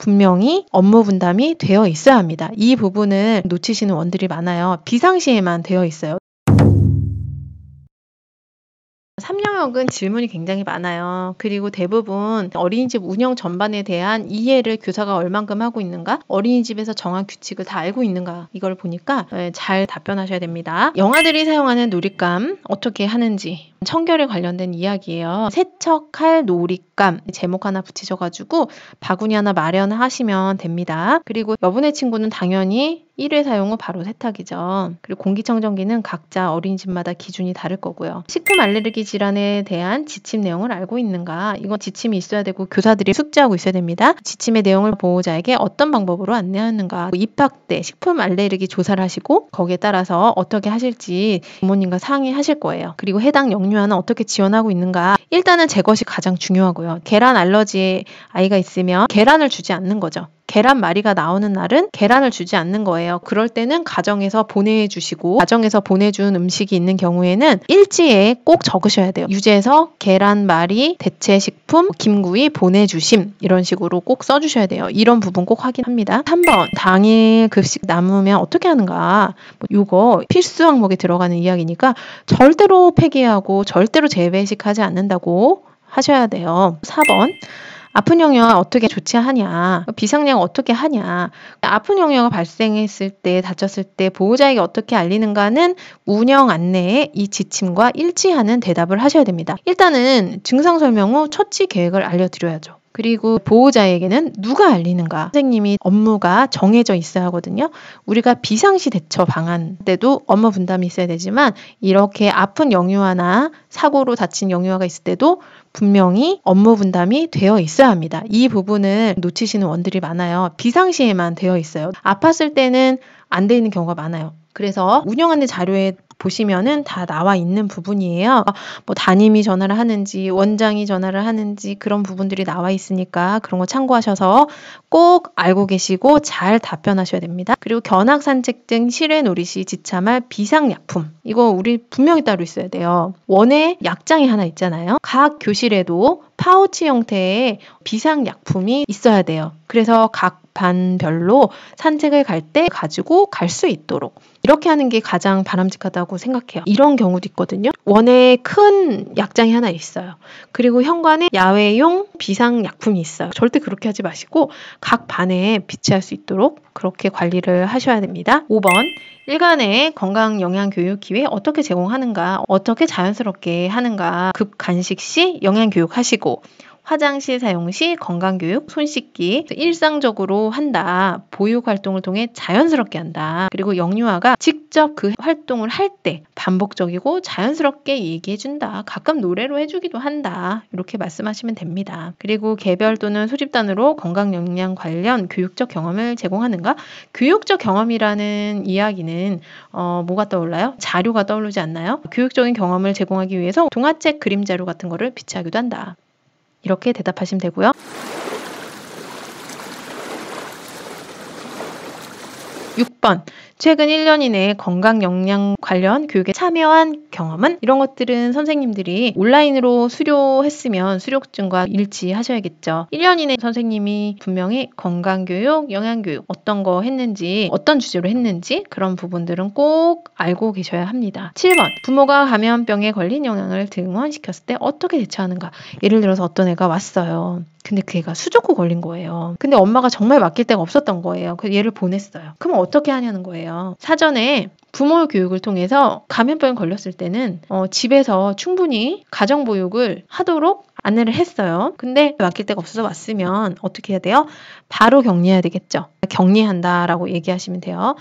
분명히 업무 분담이 되어 있어야 합니다. 이 부분을 놓치시는 원들이 많아요. 비상시에만 되어 있어요. 3영역은 질문이 굉장히 많아요. 그리고 대부분 어린이집 운영 전반에 대한 이해를 교사가 얼만큼 하고 있는가, 어린이집에서 정한 규칙을 다 알고 있는가, 이걸 보니까 잘 답변하셔야 됩니다. 영아들이 사용하는 놀잇감 어떻게 하는지 청결에 관련된 이야기예요. 세척할 놀잇감 제목 하나 붙이셔가지고 바구니 하나 마련하시면 됩니다. 그리고 여분의 친구는 당연히 1회 사용 후 바로 세탁이죠. 그리고 공기청정기는 각자 어린이집마다 기준이 다를 거고요. 식품 알레르기 질환에 대한 지침 내용을 알고 있는가? 이건 지침이 있어야 되고 교사들이 숙지하고 있어야 됩니다. 지침의 내용을 보호자에게 어떤 방법으로 안내하는가? 입학 때 식품 알레르기 조사를 하시고 거기에 따라서 어떻게 하실지 부모님과 상의하실 거예요. 그리고 해당 영유아는 어떻게 지원하고 있는가? 일단은 제 것이 가장 중요하고요. 계란 알러지 아이가 있으면 계란을 주지 않는 거죠. 계란말이가 나오는 날은 계란을 주지 않는 거예요. 그럴 때는 가정에서 보내주시고, 가정에서 보내준 음식이 있는 경우에는 일지에 꼭 적으셔야 돼요. 유재석, 계란말이, 대체식품, 김구이, 보내주심, 이런 식으로 꼭 써주셔야 돼요. 이런 부분 꼭 확인합니다. 3번, 당일 급식 남으면 어떻게 하는가? 이거 필수 항목에 들어가는 이야기니까 절대로 폐기하고 절대로 재배식하지 않는다고 하셔야 돼요. 4번, 아픈 영유아 어떻게 조치하냐, 비상령 어떻게 하냐, 아픈 영유아가 발생했을 때, 다쳤을 때 보호자에게 어떻게 알리는가는 운영 안내에 이 지침과 일치하는 대답을 하셔야 됩니다. 일단은 증상 설명 후 처치 계획을 알려드려야죠. 그리고 보호자에게는 누가 알리는가? 선생님이 업무가 정해져 있어야 하거든요. 우리가 비상시 대처 방안 때도 업무 분담이 있어야 되지만 이렇게 아픈 영유아나 사고로 다친 영유아가 있을 때도 분명히 업무 분담이 되어 있어야 합니다. 이 부분을 놓치시는 원들이 많아요. 비상시에만 되어 있어요. 아팠을 때는 안 돼 있는 경우가 많아요. 그래서 운영안내 자료에 보시면은 다 나와 있는 부분이에요. 뭐 담임이 전화를 하는지 원장이 전화를 하는지 그런 부분들이 나와 있으니까 그런 거 참고하셔서 꼭 알고 계시고 잘 답변하셔야 됩니다. 그리고 견학 산책 등 실외 놀이시 지참할 비상약품, 이거 우리 분명히 따로 있어야 돼요. 원에 약장이 하나 있잖아요. 각 교실에도 파우치 형태의 비상약품이 있어야 돼요. 그래서 각 반별로 산책을 갈 때 가지고 갈 수 있도록 이렇게 하는 게 가장 바람직하다고 생각해요. 이런 경우도 있거든요. 원에 큰 약장이 하나 있어요. 그리고 현관에 야외용 비상약품이 있어요. 절대 그렇게 하지 마시고 각 반에 비치할 수 있도록 그렇게 관리를 하셔야 됩니다. 5번, 일간의 건강영양교육 기회 어떻게 제공하는가, 어떻게 자연스럽게 하는가, 급간식 시 영양교육하시고 화장실 사용 시 건강교육, 손 씻기 일상적으로 한다. 보육활동을 통해 자연스럽게 한다. 그리고 영유아가 직접 그 활동을 할 때 반복적이고 자연스럽게 얘기해준다. 가끔 노래로 해주기도 한다. 이렇게 말씀하시면 됩니다. 그리고 개별 또는 소집단으로 건강영양 관련 교육적 경험을 제공하는가? 교육적 경험이라는 이야기는 뭐가 떠올라요? 자료가 떠오르지 않나요? 교육적인 경험을 제공하기 위해서 동화책 그림 자료 같은 거를 비치하기도 한다. 이렇게 대답하시면 되고요. 6번, 최근 1년 이내에 건강영양 관련 교육에 참여한 경험은? 이런 것들은 선생님들이 온라인으로 수료했으면 수료증과 일치하셔야겠죠. 1년 이내 선생님이 분명히 건강교육, 영양교육 어떤 거 했는지, 어떤 주제로 했는지 그런 부분들은 꼭 알고 계셔야 합니다. 7번, 부모가 감염병에 걸린 영양을 등원시켰을 때 어떻게 대처하는가? 예를 들어서 어떤 애가 왔어요. 근데 그 애가 수족구 걸린 거예요. 근데 엄마가 정말 맡길 데가 없었던 거예요. 그래서 얘를 보냈어요. 그럼 어떻게 하냐는 거예요. 사전에 부모 교육을 통해서 감염병에 걸렸을 때는 집에서 충분히 가정보육을 하도록 안내를 했어요. 근데 맡길 데가 없어서 왔으면 어떻게 해야 돼요? 바로 격리해야 되겠죠. 격리한다라고 얘기하시면 돼요.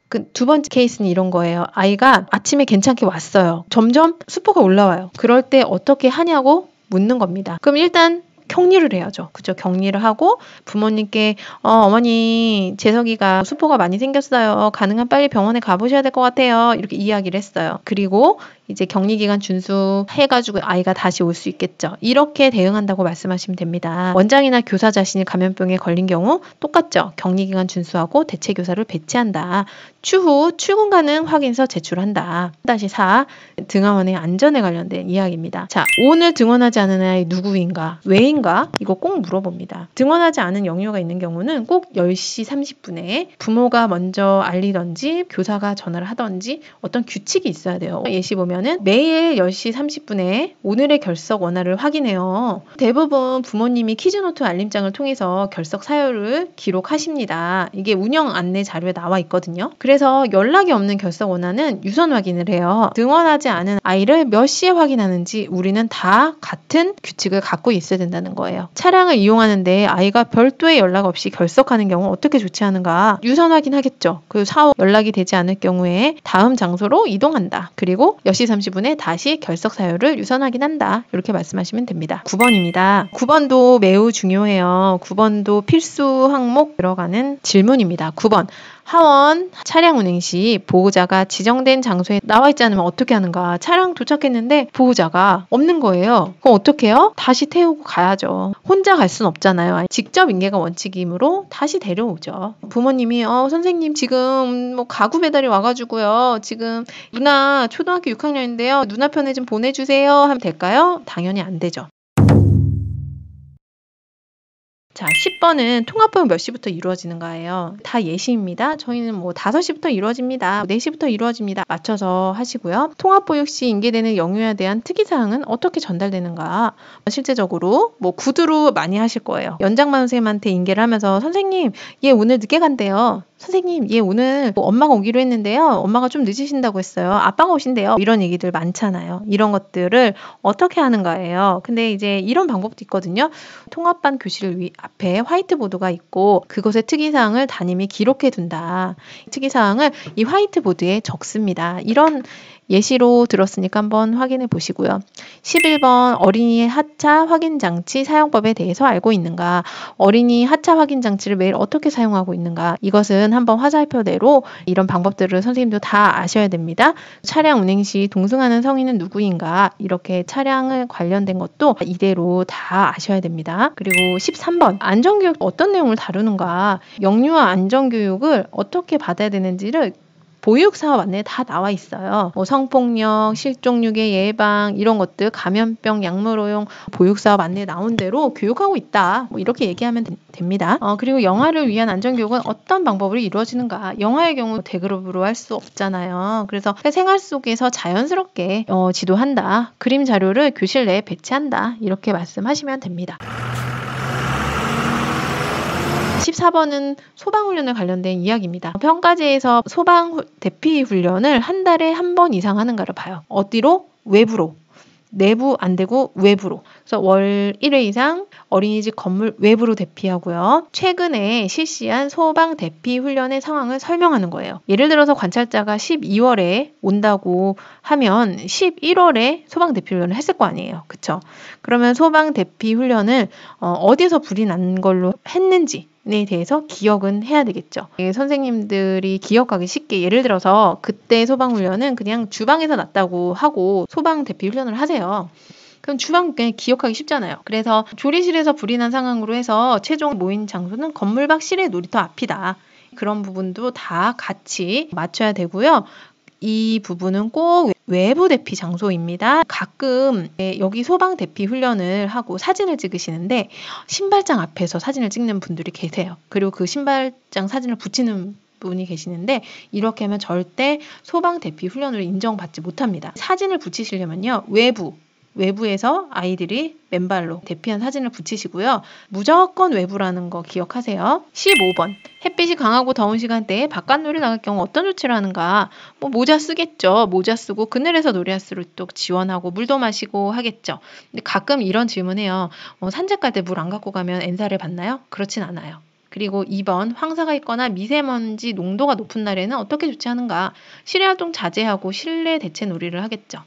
그 두 번째 케이스는 이런 거예요. 아이가 아침에 괜찮게 왔어요. 점점 수포가 올라와요. 그럴 때 어떻게 하냐고 묻는 겁니다. 그럼 일단 격리를 해야죠. 그죠? 격리를 하고 부모님께 어머니 재석이가 수포가 많이 생겼어요. 가능한 빨리 병원에 가보셔야 될 것 같아요. 이렇게 이야기를 했어요. 그리고 이제 격리기간 준수해가지고 아이가 다시 올 수 있겠죠. 이렇게 대응한다고 말씀하시면 됩니다. 원장이나 교사 자신이 감염병에 걸린 경우 똑같죠. 격리기간 준수하고 대체교사를 배치한다. 추후 출근 가능 확인서 제출한다. 4. 등하원의 안전에 관련된 이야기입니다. 자, 오늘 등원하지 않은 아이 누구인가? 왜인가? 이거 꼭 물어봅니다. 등원하지 않은 영유아가 있는 경우는 꼭 10시 30분에 부모가 먼저 알리던지 교사가 전화를 하던지 어떤 규칙이 있어야 돼요. 예시 보면은 매일 10시 30분에 오늘의 결석 원화를 확인해요. 대부분 부모님이 키즈노트 알림장을 통해서 결석 사유를 기록하십니다. 이게 운영 안내 자료에 나와 있거든요. 그래서 연락이 없는 결석 원화는 유선 확인을 해요. 등원하지 않은 아이를 몇 시에 확인하는지 우리는 다 같은 규칙을 갖고 있어야 된다는 거예요. 차량을 이용하는데 아이가 별도의 연락 없이 결석하는 경우 어떻게 조치하는가? 유선 확인하겠죠. 그 사후 연락이 되지 않을 경우에 다음 장소로 이동한다. 그리고 10시 30분에 다시 결석 사유를 유선 확인한다. 이렇게 말씀하시면 됩니다. 9번입니다. 9번도 매우 중요해요. 9번도 필수 항목 들어가는 질문입니다. 9번. 하원 차량 운행 시 보호자가 지정된 장소에 나와 있지 않으면 어떻게 하는가? 차량 도착했는데 보호자가 없는 거예요. 그럼 어떻게 해요? 다시 태우고 가야죠. 혼자 갈 순 없잖아요. 직접 인계가 원칙이므로 다시 데려오죠. 부모님이 선생님 지금 뭐 가구 배달이 와가지고요. 지금 누나 초등학교 6학년인데요. 누나 편에 좀 보내주세요 하면 될까요? 당연히 안 되죠. 자, 10번은 통합보육 몇 시부터 이루어지는가예요. 다 예시입니다. 저희는 뭐 5시부터 이루어집니다. 4시부터 이루어집니다. 맞춰서 하시고요. 통합보육 시 인계되는 영유아에 대한 특이사항은 어떻게 전달되는가. 실제적으로 뭐 구두로 많이 하실 거예요. 연장만 선생님한테 인계를 하면서 선생님, 얘 오늘 늦게 간대요. 선생님, 얘 오늘 뭐 엄마가 오기로 했는데요. 엄마가 좀 늦으신다고 했어요. 아빠가 오신대요. 이런 얘기들 많잖아요. 이런 것들을 어떻게 하는가예요. 근데 이제 이런 방법도 있거든요. 통합반 교실 앞에 화이트보드가 있고 그것의 특이사항을 담임이 기록해 둔다. 특이사항을 이 화이트보드에 적습니다. 이런 예시로 들었으니까 한번 확인해 보시고요. 11번 어린이 하차 확인 장치 사용법에 대해서 알고 있는가? 어린이 하차 확인 장치를 매일 어떻게 사용하고 있는가? 이것은 한번 화살표대로 이런 방법들을 선생님도 다 아셔야 됩니다. 차량 운행 시 동승하는 성인은 누구인가? 이렇게 차량을 관련된 것도 이대로 다 아셔야 됩니다. 그리고 13번 안전교육 어떤 내용을 다루는가? 영유아 안전교육을 어떻게 받아야 되는지를 보육사업 안내에 다 나와 있어요. 뭐 성폭력, 실종유괴 예방 이런 것들 감염병 약물 오용 보육사업 안내에 나온 대로 교육하고 있다. 뭐 이렇게 얘기하면 됩니다. 그리고 영아를 위한 안전교육은 어떤 방법으로 이루어지는가. 영아의 경우 대그룹으로 할 수 없잖아요. 그래서 생활 속에서 자연스럽게 지도한다. 그림 자료를 교실 내에 배치한다. 이렇게 말씀하시면 됩니다. 14번은 소방훈련에 관련된 이야기입니다. 평가제에서 소방 대피 훈련을 한 달에 한 번 이상 하는가를 봐요. 어디로? 외부로. 내부 안 되고 외부로. 그래서 월 1회 이상 어린이집 건물 외부로 대피하고요. 최근에 실시한 소방 대피 훈련의 상황을 설명하는 거예요. 예를 들어서 관찰자가 12월에 온다고 하면 11월에 소방 대피 훈련을 했을 거 아니에요. 그쵸? 그러면 소방 대피 훈련을 어디서 불이 난 걸로 했는지 에 대해서 기억은 해야 되겠죠. 선생님들이 기억하기 쉽게 예를 들어서 그때 소방훈련은 그냥 주방에서 났다고 하고 소방 대피 훈련을 하세요. 그럼 주방 그냥 기억하기 쉽잖아요. 그래서 조리실에서 불이 난 상황으로 해서 최종 모인 장소는 건물 밖 실외 놀이터 앞이다. 그런 부분도 다 같이 맞춰야 되고요. 이 부분은 꼭 외부 대피 장소입니다. 가끔 여기 소방 대피 훈련을 하고 사진을 찍으시는데 신발장 앞에서 사진을 찍는 분들이 계세요. 그리고 그 신발장 사진을 붙이는 분이 계시는데 이렇게 하면 절대 소방 대피 훈련을 인정받지 못합니다. 사진을 붙이시려면요. 외부에서 아이들이 맨발로 대피한 사진을 붙이시고요. 무조건 외부라는 거 기억하세요. 15번. 햇빛이 강하고 더운 시간대에 바깥놀이 나갈 경우 어떤 조치를 하는가? 뭐 모자 쓰겠죠. 모자 쓰고 그늘에서 놀이할 또 지원하고 물도 마시고 하겠죠. 근데 가끔 이런 질문해요. 산책 갈 때 물 안 갖고 가면 N사를 받나요? 그렇진 않아요. 그리고 2번 황사가 있거나 미세먼지 농도가 높은 날에는 어떻게 조치하는가? 실외 활동 자제하고 실내 대체 놀이를 하겠죠.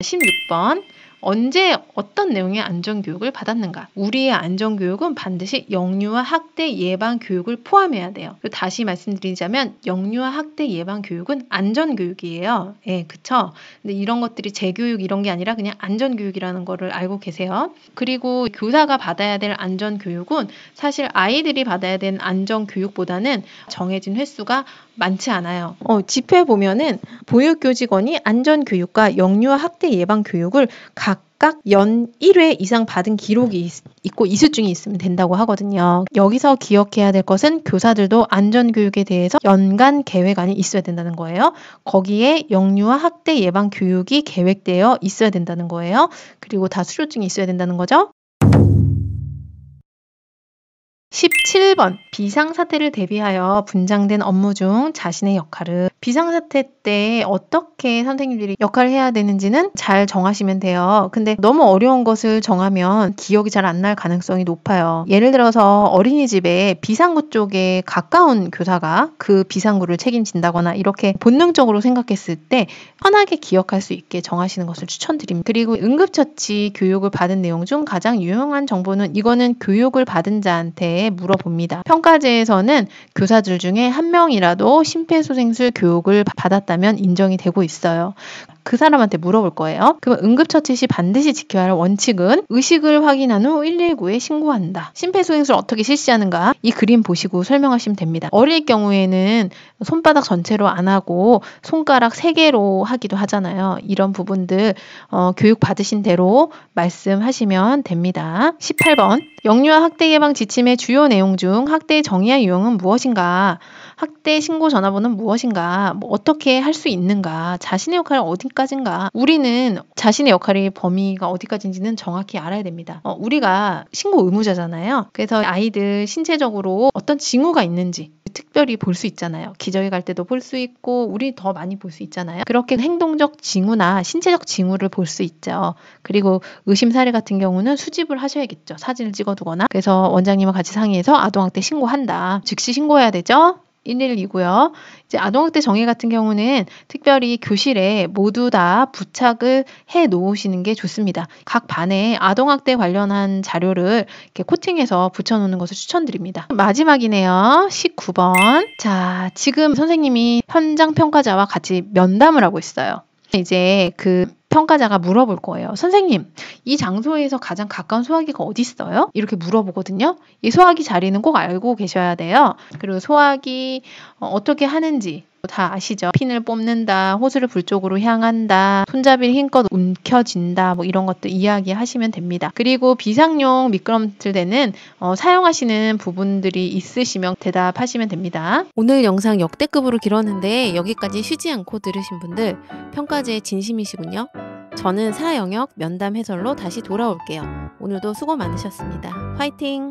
16번 언제 어떤 내용의 안전교육을 받았는가? 우리의 안전교육은 반드시 영유아 학대 예방 교육을 포함해야 돼요. 다시 말씀드리자면 영유아 학대 예방 교육은 안전교육이에요. 예, 그쵸? 근데 이런 것들이 재교육 이런 게 아니라 그냥 안전교육이라는 거를 알고 계세요. 그리고 교사가 받아야 될 안전교육은 사실 아이들이 받아야 되는 안전교육보다는 정해진 횟수가 많지 않아요. 집회 보면은 보육교직원이 안전교육과 영유아 학대 예방 교육을 각각 연 1회 이상 받은 기록이 있고 이수증이 있으면 된다고 하거든요. 여기서 기억해야 될 것은 교사들도 안전교육에 대해서 연간 계획안이 있어야 된다는 거예요. 거기에 영유아 학대 예방 교육이 계획되어 있어야 된다는 거예요. 그리고 다 수료증이 있어야 된다는 거죠. 17번 비상사태를 대비하여 분장된 업무 중 자신의 역할을 비상사태 때 어떻게 선생님들이 역할을 해야 되는지는 잘 정하시면 돼요. 근데 너무 어려운 것을 정하면 기억이 잘 안 날 가능성이 높아요. 예를 들어서 어린이집에 비상구 쪽에 가까운 교사가 그 비상구를 책임진다거나 이렇게 본능적으로 생각했을 때 편하게 기억할 수 있게 정하시는 것을 추천드립니다. 그리고 응급처치 교육을 받은 내용 중 가장 유용한 정보는 이거는 교육을 받은 자한테 물어봅니다. 평가제에서는 교사들 중에 한 명이라도 심폐소생술 교육을 받았다면 인정이 되고 있어요. 그 사람한테 물어볼 거예요. 그럼 응급처치 시 반드시 지켜야 할 원칙은 의식을 확인한 후 119에 신고한다. 심폐소생술 어떻게 실시하는가? 이 그림 보시고 설명하시면 됩니다. 어릴 경우에는 손바닥 전체로 안 하고 손가락 3개로 하기도 하잖아요. 이런 부분들 교육 받으신 대로 말씀하시면 됩니다. 18번 영유아 학대 예방 지침의 주요 내용 중 학대의 정의와 유형은 무엇인가? 학대 신고 전화번호는 무엇인가? 어떻게 할 수 있는가? 자신의 역할은 어디까지인가? 우리는 자신의 역할의 범위가 어디까지인지는 정확히 알아야 됩니다. 우리가 신고 의무자잖아요. 그래서 아이들 신체적으로 어떤 징후가 있는지 특별히 볼 수 있잖아요. 기저귀 갈 때도 볼 수 있고 우리 더 많이 볼 수 있잖아요. 그렇게 행동적 징후나 신체적 징후를 볼 수 있죠. 그리고 의심 사례 같은 경우는 수집을 하셔야겠죠. 사진을 찍어두거나. 그래서 원장님과 같이 상의해서 아동학대 신고한다. 즉시 신고해야 되죠. 112고요. 이제 아동학대 정의 같은 경우는 특별히 교실에 모두 다 부착을 해 놓으시는 게 좋습니다. 각 반에 아동학대 관련한 자료를 이렇게 코팅해서 붙여놓는 것을 추천드립니다. 마지막이네요. 19번. 자, 지금 선생님이 현장 평가자와 같이 면담을 하고 있어요. 이제 그 평가자가 물어볼 거예요. 선생님, 이 장소에서 가장 가까운 소화기가 어디 있어요? 이렇게 물어보거든요. 이 소화기 자리는 꼭 알고 계셔야 돼요. 그리고 소화기 어떻게 하는지 다 아시죠? 핀을 뽑는다, 호스를 불 쪽으로 향한다, 손잡이를 힘껏 움켜쥔다, 이런 것들 이야기하시면 됩니다. 그리고 비상용 미끄럼틀대는 사용하시는 부분들이 있으시면 대답하시면 됩니다. 오늘 영상 역대급으로 길었는데 여기까지 쉬지 않고 들으신 분들 평가제에 진심이시군요. 저는 사영역 면담 해설로 다시 돌아올게요. 오늘도 수고 많으셨습니다. 화이팅!